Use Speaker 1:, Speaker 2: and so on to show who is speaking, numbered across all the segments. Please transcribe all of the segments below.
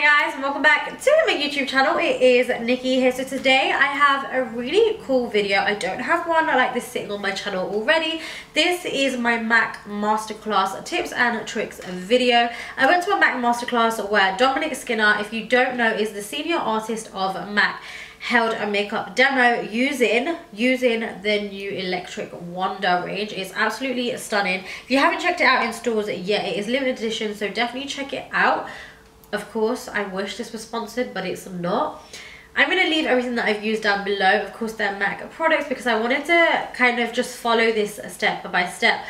Speaker 1: Hi guys, and welcome back to my YouTube channel. It is Nikki here. So today I have a really cool video. I don't have one like this sitting on my channel already. This is my MAC Masterclass tips and tricks video. I went to a MAC Masterclass where Dominic, if you don't know, is the senior artist of MAC, held a makeup demo using the new Electric Wonder range. It's absolutely stunning. If you haven't checked it out in stores yet, it is limited edition, so definitely check it out. Of course, I wish this was sponsored, but it's not. I'm going to leave everything that I've used down below. Of course, they're MAC products because I wanted to kind of just follow this step by step,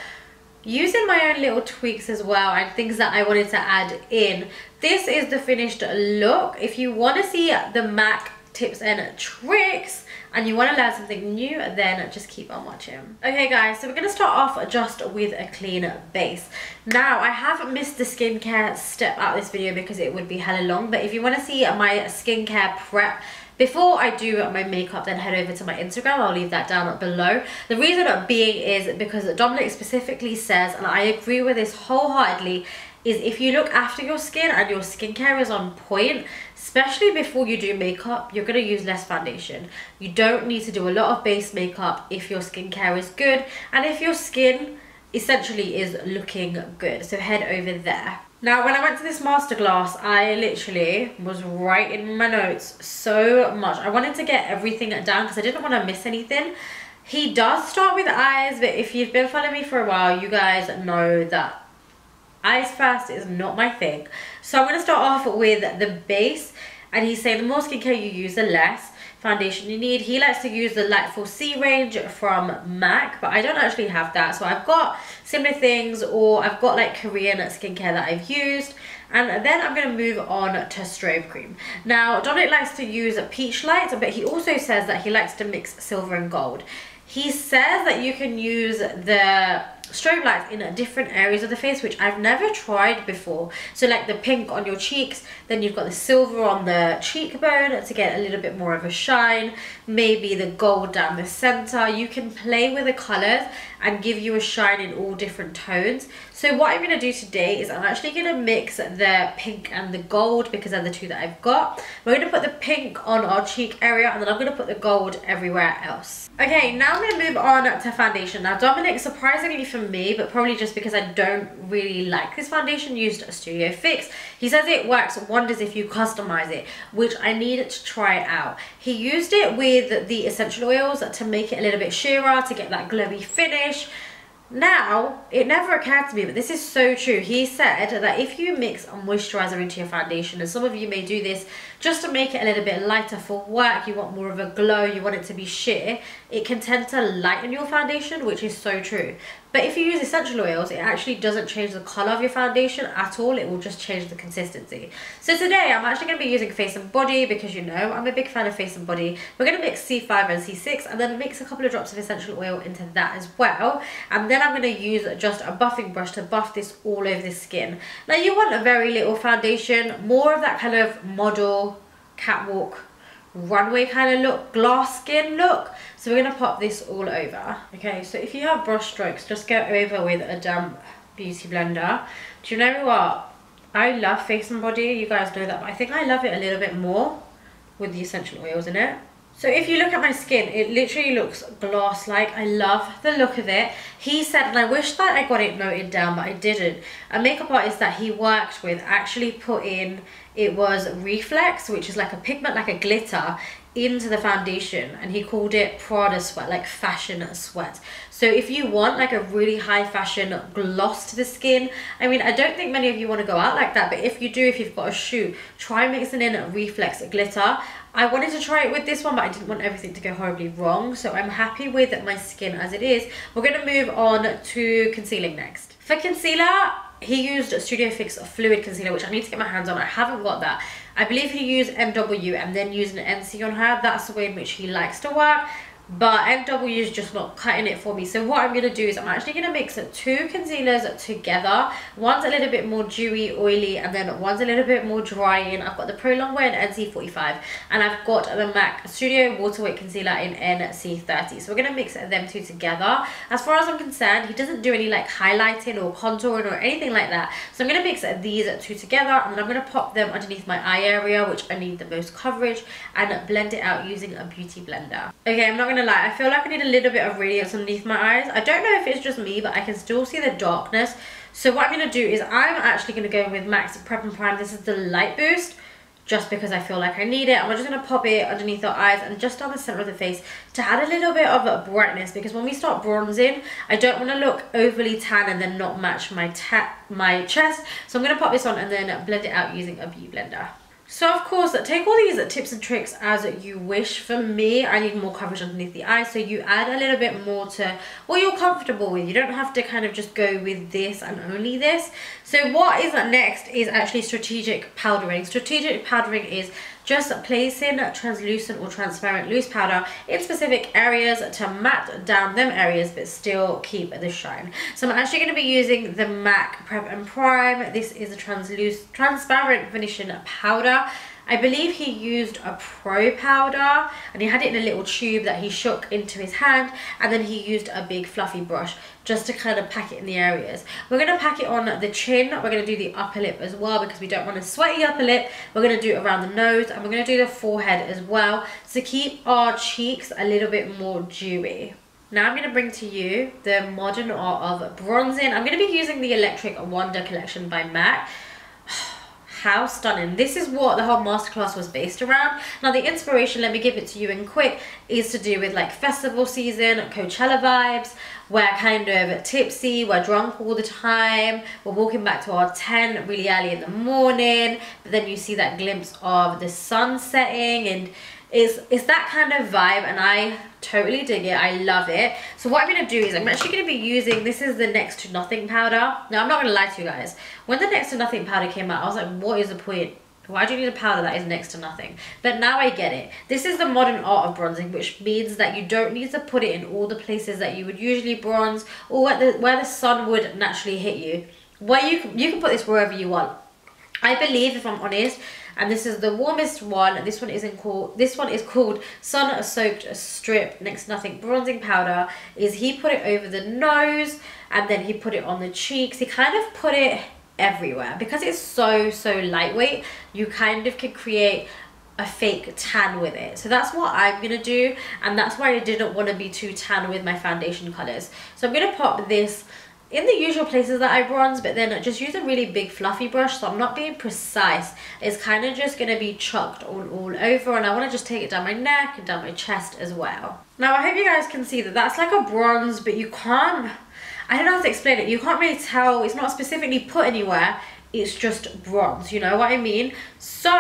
Speaker 1: using my own little tweaks as well and things that I wanted to add in. This is the finished look. If you want to see the MAC tips and tricks and you want to learn something new, then just keep on watching. Okay guys, so we're going to start off just with a clean base. Now I have missed the skincare step out of this video because it would be hella long, but if you want to see my skincare prep before I do my makeup, then head over to my Instagram. I'll leave that down below. The reason being is because Dominic specifically says, and I agree with this wholeheartedly, is if you look after your skin and your skincare is on point, especially before you do makeup, you're going to use less foundation. You don't need to do a lot of base makeup if your skincare is good and if your skin essentially is looking good. So head over there. Now, when I went to this masterclass, I literally was writing my notes so much. I wanted to get everything down because I didn't want to miss anything. He does start with eyes, but if you've been following me for a while, you guys know that eyes first is not my thing. So I'm going to start off with the base, and he's saying the more skincare you use, the less foundation you need. He likes to use the Light 4C range from MAC, but I don't actually have that. So I've got similar things, or I've got like Korean skincare that I've used. And then I'm going to move on to Strobe Cream. Now, Dominic likes to use Peach Light, but he also says that he likes to mix silver and gold. He says that you can use the strobe lights in different areas of the face, which I've never tried before. So like the pink on your cheeks, then you've got the silver on the cheekbone to get a little bit more of a shine, maybe the gold down the center. You can play with the colors and give you a shine in all different tones. So what I'm going to do today is I'm actually going to mix the pink and the gold because they're the two that I've got. We're going to put the pink on our cheek area and then I'm going to put the gold everywhere else. Okay, now I'm going to move on to foundation. Now Dominic, surprisingly for me, but probably just because I don't really like this foundation, used a Studio Fix. He says it works wonders if you customize it, which I need to try it out. He used it with the essential oils to make it a little bit sheerer, to get that glowy finish. Now, it never occurred to me, but this is so true. He said that if you mix a moisturizer into your foundation, and some of you may do this just to make it a little bit lighter for work, you want more of a glow, you want it to be sheer, it can tend to lighten your foundation, which is so true. But if you use essential oils, it actually doesn't change the color of your foundation at all. It will just change the consistency. So today I'm actually going to be using Face and Body because, you know, I'm a big fan of Face and Body. We're going to mix C5 and C6 and then mix a couple of drops of essential oil into that as well. And then I'm going to use just a buffing brush to buff this all over the skin. Now you want a very little foundation, more of that kind of model, catwalk, runway kind of look, glass skin look. So we're going to pop this all over. Okay, so if you have brush strokes, just go over with a damp beauty blender. Do you know what? I love Face and Body, you guys know that, but I think I love it a little bit more with the essential oils in it. So if you look at my skin, it literally looks glass-like. I love the look of it. He said, and I wish that I got it noted down, but I didn't, a makeup artist that he worked with actually put in, it was Reflex, which is like a pigment, like a glitter, into the foundation, and he called it Prada sweat, like fashion sweat. So if you want like a really high fashion gloss to the skin, I mean, I don't think many of you want to go out like that, but if you do, if you've got a shoot, try mixing in Reflex glitter. I wanted to try it with this one, but I didn't want everything to go horribly wrong, so I'm happy with my skin as it is. We're going to move on to concealing next. For concealer, he used Studio Fix Fluid Concealer, which I need to get my hands on. I haven't got that. I believe he used MW and then used an NC on her. That's the way in which he likes to work. but NW is just not cutting it for me. So what I'm going to do is I'm actually going to mix 2 concealers together. One's a little bit more dewy, oily, and then one's a little bit more drying. I've got the Pro Longwear in NC45, and I've got the MAC Studio Waterweight Concealer in NC30. So we're going to mix them 2 together. As far as I'm concerned, he doesn't do any like highlighting or contouring or anything like that. So I'm going to mix these 2 together, and then I'm going to pop them underneath my eye area, which I need the most coverage, and blend it out using a beauty blender. Okay, I'm not going to lie, I feel like I need a little bit of radiance underneath my eyes. I don't know if it's just me, but I can still see the darkness. So what I'm going to do is I'm actually going to go with MAC's Prep and Prime. This is the Light Boost, just because I feel like I need it. I'm just going to pop it underneath the eyes and just down the center of the face to add a little bit of brightness, because when we start bronzing, I don't want to look overly tan and then not match my chest. So I'm going to pop this on and then blend it out using a beauty blender. So of course, take all these tips and tricks as you wish. For me, I need more coverage underneath the eye, so you add a little bit more to what you're comfortable with. You don't have to kind of just go with this and only this. So what is next is actually strategic powdering. Strategic powdering is just placing translucent or transparent loose powder in specific areas to matte down them areas but still keep the shine. So I'm actually going to be using the MAC Prep and Prime. This is a transparent finishing powder. I believe he used a Pro powder, and he had it in a little tube that he shook into his hand, and then he used a big fluffy brush just to kind of pack it in the areas. We're going to pack it on the chin. We're going to do the upper lip as well, because we don't want a sweaty upper lip. We're going to do it around the nose, and we're going to do the forehead as well to keep our cheeks a little bit more dewy. Now I'm going to bring to you the modern art of bronzing. I'm going to be using the Electric Wonder collection by MAC. How stunning. This is what the whole masterclass was based around. Now the inspiration, let me give it to you in quick, is to do with like festival season, Coachella vibes. We're kind of tipsy, we're drunk all the time, we're walking back to our tent really early in the morning, but then you see that glimpse of the sun setting, and it's that kind of vibe, and I totally dig it. I love it. So what I'm going to do is I'm actually going to be using, this is the Next to Nothing powder. Now I'm not going to lie to you guys, when the Next to Nothing powder came out, I was like, what is the point? Why do you need a powder that is next to nothing? But now I get it. This is the modern art of bronzing, which means that you don't need to put it in all the places that you would usually bronze, or where the sun would naturally hit you. Where you can put this wherever you want. I believe, if I'm honest, and this is the warmest one, this one is called Sun Soaked Strip Next to Nothing Bronzing Powder, is he put it over the nose, and then he put it on the cheeks. He kind of put it everywhere. Because it's so lightweight, you kind of can create a fake tan with it. So that's what I'm gonna do, and that's why I didn't want to be too tan with my foundation colors. So I'm gonna pop this in the usual places that I bronze, but then just use a really big fluffy brush, so I'm not being precise. It's kind of just going to be chucked all over, and I want to just take it down my neck and down my chest as well. Now I hope you guys can see that that's like a bronze, but you can't, I don't know how to explain it, you can't really tell, it's not specifically put anywhere, it's just bronze, you know what I mean? So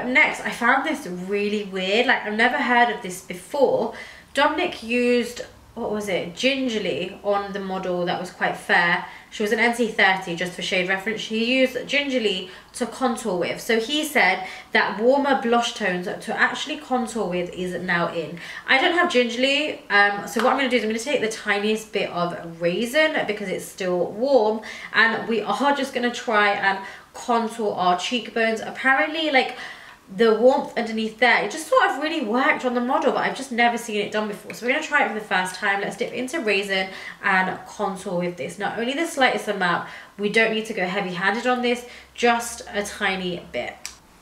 Speaker 1: next, I found this really weird, like I've never heard of this before. Dominic used, what was it, gingerly on the model that was quite fair. She was an NC30, just for shade reference. She used gingerly to contour with. So he said that warmer blush tones to actually contour with is now in. I don't have gingerly, so what I'm going to do is I'm going to take the tiniest bit of raisin because it's still warm, and we are just going to try and contour our cheekbones. Apparently, like, the warmth underneath there, it just sort of really worked on the model, but I've just never seen it done before. So we're going to try it for the first time. Let's dip into raisin and contour with this. Not only the slightest amount, we don't need to go heavy handed on this, just a tiny bit.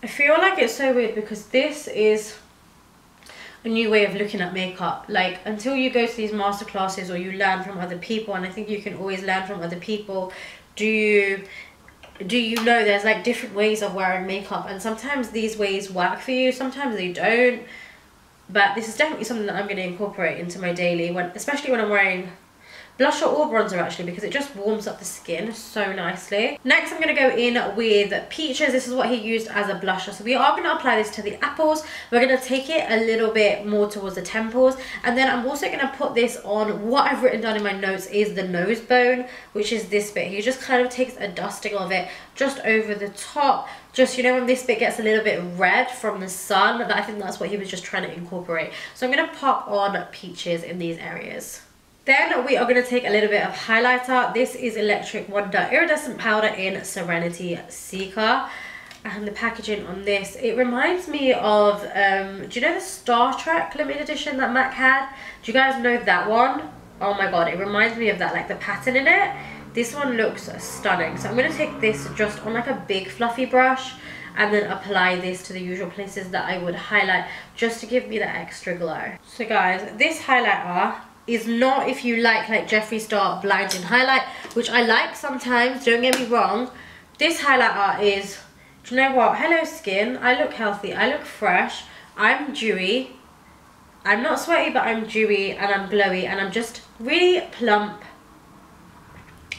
Speaker 1: I feel like it's so weird because this is a new way of looking at makeup. Like, until you go to these master classes or you learn from other people, and I think you can always learn from other people, do you know there's like different ways of wearing makeup, and sometimes these ways work for you, sometimes they don't. But this is definitely something that I'm going to incorporate into my daily, especially when I'm wearing blusher or bronzer actually, because it just warms up the skin so nicely. Next I'm going to go in with Peaches. This is what he used as a blusher. So we are going to apply this to the apples. We're going to take it a little bit more towards the temples, and then I'm also going to put this on, what I've written down in my notes is the nose bone, which is this bit. He just kind of takes a dusting of it just over the top Just, you know, when this bit gets a little bit red from the sun, I think that's what he was just trying to incorporate. So I'm going to pop on peaches in these areas. Then we are going to take a little bit of highlighter. This is Electric Wonder Iridescent Powder in Serenity Seeker. And the packaging on this, it reminds me of, do you know the Star Trek limited edition that MAC had? Do you guys know that one? Oh my god, it reminds me of that, like the pattern in it. This one looks stunning. So I'm going to take this just on like a big fluffy brush and then apply this to the usual places that I would highlight, just to give me that extra glow. So guys, this highlighter is not, if you like Jeffree Star blinding highlight, which I like sometimes, don't get me wrong. This highlighter is, do you know what? Hello skin, I look healthy, I look fresh, I'm dewy. I'm not sweaty, but I'm dewy and I'm glowy and I'm just really plump.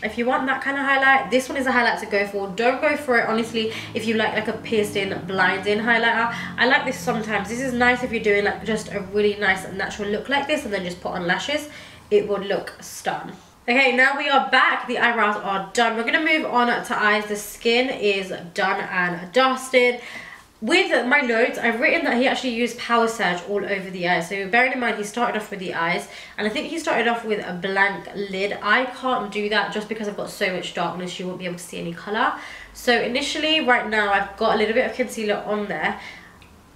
Speaker 1: If you want that kind of highlight, this one is a highlight to go for. Don't go for it, honestly, if you like a piercing, blinding highlighter. I like this sometimes. This is nice if you're doing like just a really nice natural look like this and then just put on lashes. It would look stun. Okay, now we are back. The eyebrows are done. We're going to move on to eyes. The skin is done and dusted. With my notes, I've written that he actually used Power Surge all over the eyes. So bearing in mind, he started off with the eyes. And I think he started off with a blank lid. I can't do that just because I've got so much darkness, you won't be able to see any colour. So initially, right now, I've got a little bit of concealer on there.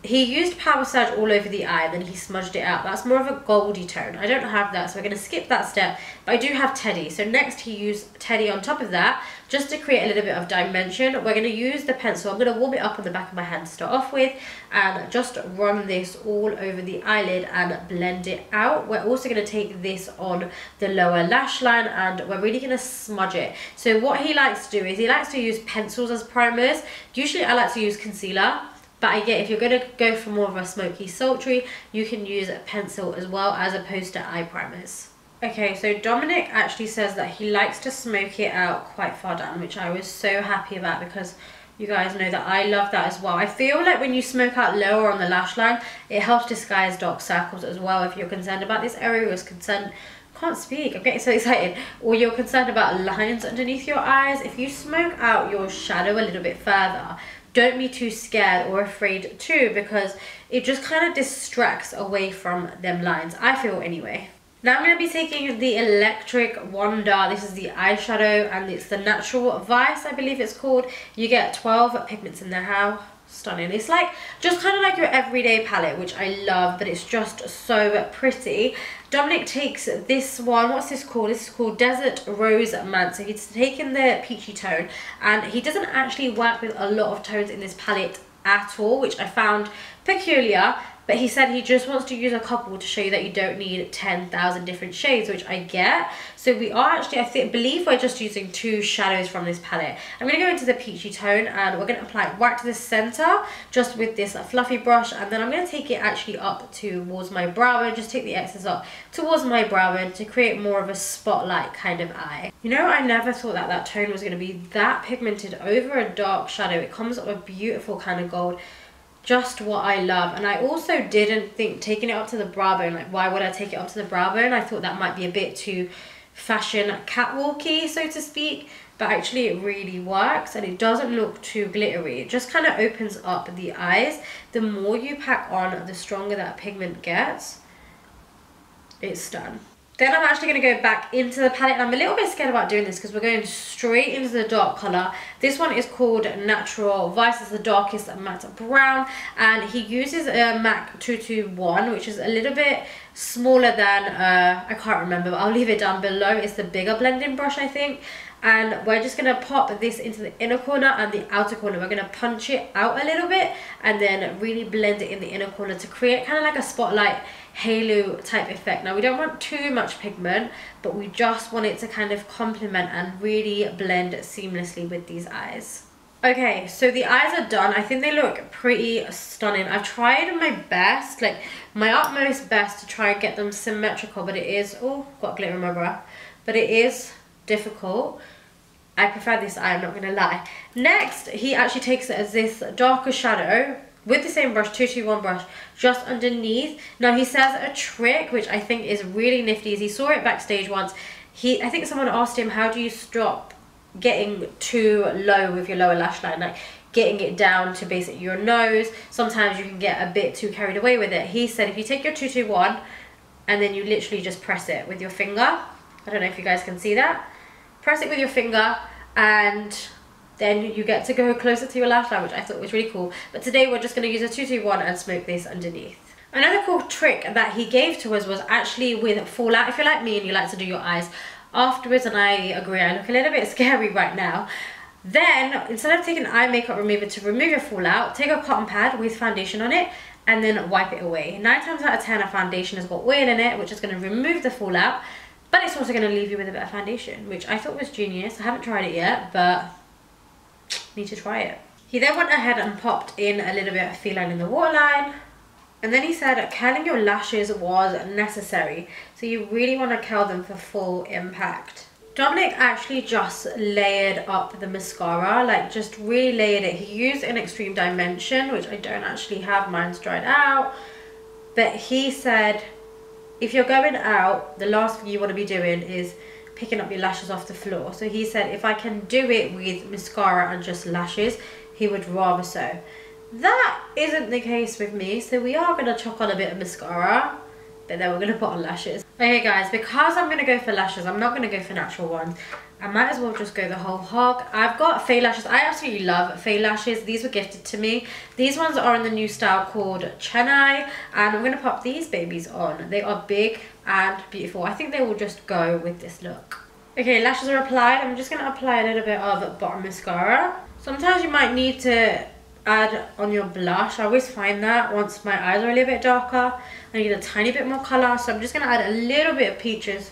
Speaker 1: He used Power Surge all over the eye, then he smudged it out. That's more of a goldy tone. I don't have that, so we're going to skip that step. But I do have Teddy. So next he used Teddy on top of that, just to create a little bit of dimension. We're going to use the pencil. I'm going to warm it up on the back of my hand to start off with, and just run this all over the eyelid and blend it out. We're also going to take this on the lower lash line, and we're really going to smudge it. So what he likes to do is he likes to use pencils as primers. Usually I like to use concealer. But I get, if you're going to go for more of a smoky, sultry, you can use a pencil as well, as opposed to eye primers. Okay, so Dominic actually says that he likes to smoke it out quite far down, which I was so happy about, because you guys know that I love that as well. I feel like when you smoke out lower on the lash line, it helps disguise dark circles as well. If you're concerned about this area, or concerned, can't speak, I'm getting so excited, or you're concerned about lines underneath your eyes, if you smoke out your shadow a little bit further, don't be too scared or afraid too, because it just kind of distracts away from them lines, I feel anyway. Now I'm going to be taking the Electric Wonder. This is the eyeshadow, and it's the Natural Vice, I believe it's called. You get 12 pigments in there. How stunning. It's like just kind of like your everyday palette, which I love, but it's just so pretty. Dominic takes this one, what's this called? This is called Desert Rose Mant. So he's taken the peachy tone, and he doesn't actually work with a lot of tones in this palette at all, which I found peculiar. But he said he just wants to use a couple to show you that you don't need 10,000 different shades, which I get. So we are actually, I believe we're just using 2 shadows from this palette. I'm going to go into the peachy tone, and we're going to apply it right to the center, just with this fluffy brush. And then I'm going to take it actually up towards my brow bone, just take the excess up towards my brow bone to create more of a spotlight kind of eye. You know, I never thought that that tone was going to be that pigmented over a dark shadow. It comes up a beautiful kind of gold. Just what I love. And I also didn't think taking it up to the brow bone, like why would I take it up to the brow bone? I thought that might be a bit too fashion catwalky, so to speak, but actually it really works, and it doesn't look too glittery. It just kind of opens up the eyes. The more you pack on, the stronger that pigment gets. It's done. Then I'm actually going to go back into the palette, and I'm a little bit scared about doing this because we're going straight into the dark colour. This one is called Natural Vice. It's the darkest matte brown, and he uses a MAC 221, which is a little bit smaller than, I can't remember, but I'll leave it down below. It's the bigger blending brush, I think. And we're just going to pop this into the inner corner and the outer corner. We're going to punch it out a little bit and then really blend it in the inner corner to create kind of like a spotlight halo type effect. Now we don't want too much pigment, but we just want it to kind of complement and really blend seamlessly with these eyes. Okay, so the eyes are done. I think they look pretty stunning. I've tried my best, like my utmost best, to try and get them symmetrical, but it is, oh, got glitter in my brow, but it is difficult. I prefer this eye, I'm not gonna lie. Next, he actually takes it as this darker shadow with the same brush, 221 brush, just underneath. Now he says a trick, which I think is really nifty, is he saw it backstage once. I think someone asked him, how do you stop getting too low with your lower lash line? Like, getting it down to basically your nose. Sometimes you can get a bit too carried away with it. He said if you take your 221 and then you literally just press it with your finger. I don't know if you guys can see that. Press it with your finger and then you get to go closer to your lash line, which I thought was really cool. But today we're just going to use a 221 and smoke this underneath. Another cool trick that he gave to us was actually with fallout. If you're like me and you like to do your eyes afterwards, and I agree, I look a little bit scary right now. Then, instead of taking eye makeup remover to remove your fallout, take a cotton pad with foundation on it and then wipe it away. 9 times out of 10, a foundation has got oil in it, which is going to remove the fallout, but it's also going to leave you with a bit of foundation, which I thought was genius. I haven't tried it yet, but need to try it. He then went ahead and popped in a little bit of feline in the waterline. And then he said curling your lashes was necessary. So you really want to curl them for full impact. Dominic actually just layered up the mascara, like just really layered it. He used an extreme dimension, which I don't actually have, mine's dried out. But he said if you're going out, the last thing you want to be doing is picking up your lashes off the floor. So he said if I can do it with mascara and just lashes, he would rather so. That isn't the case with me, so we are going to chuck on a bit of mascara, but then we're going to put on lashes. Okay guys, because I'm going to go for lashes, I'm not going to go for natural ones. I might as well just go the whole hog. I've got fake lashes. I absolutely love fake lashes. These were gifted to me. These ones are in the new style called Chennai, and I'm going to pop these babies on. They are big and beautiful. I think they will just go with this look. Okay, lashes are applied. I'm just going to apply a little bit of bottom mascara. Sometimes you might need to add on your blush. I always find that once my eyes are a little bit darker, I need a tiny bit more colour. So I'm just going to add a little bit of peaches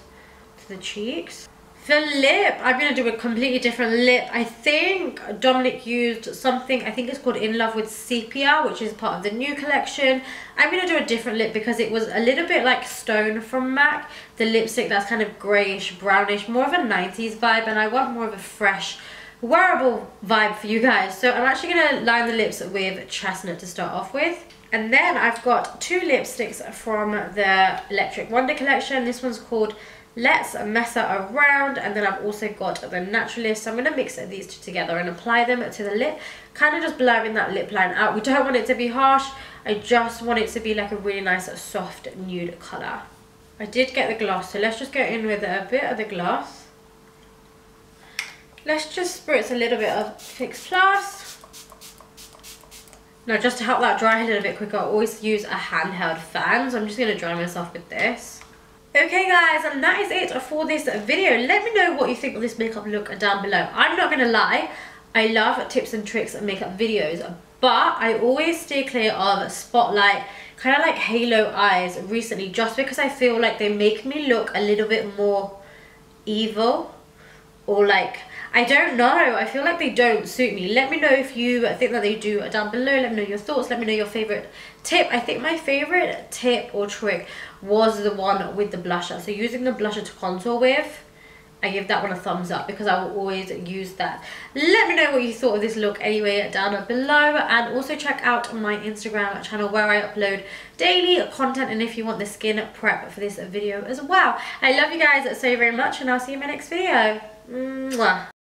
Speaker 1: to the cheeks. For lip, I'm going to do a completely different lip. I think Dominic used something, I think it's called In Love with Sepia, which is part of the new collection. I'm going to do a different lip because it was a little bit like Stone from MAC. The lipstick that's kind of greyish, brownish, more of a 90s vibe, and I want more of a fresh, wearable vibe for you guys. So I'm actually going to line the lips with Chestnut to start off with. And then I've got 2 lipsticks from the Electric Wonder collection. This one's called Let's Mesa Around, and then I've also got the Naturalist. So I'm going to mix these two together and apply them to the lip, kind of just blurring that lip line out. We don't want it to be harsh. I just want it to be like a really nice soft nude colour. I did get the gloss, so let's just go in with a bit of the gloss. Let's just spritz a little bit of Fix Plus. Now, just to help that dry a little bit quicker, I always use a Handheld Fan, so I'm just going to dry myself with this. Okay guys, and that is it for this video. Let me know what you think of this makeup look down below. I'm not going to lie, I love tips and tricks and makeup videos, but I always stay clear of spotlight, kind of like halo eyes recently, just because I feel like they make me look a little bit more evil, or like, I don't know, I feel like they don't suit me. Let me know if you think that they do down below. Let me know your thoughts. Let me know your favorite tip. I think my favorite tip or trick was the one with the blusher. So using the blusher to contour with, I give that one a thumbs up because I will always use that. Let me know what you thought of this look anyway down below, and also check out my Instagram channel where I upload daily content, and if you want the skin prep for this video as well. I love you guys so very much, and I'll see you in my next video. Mwah.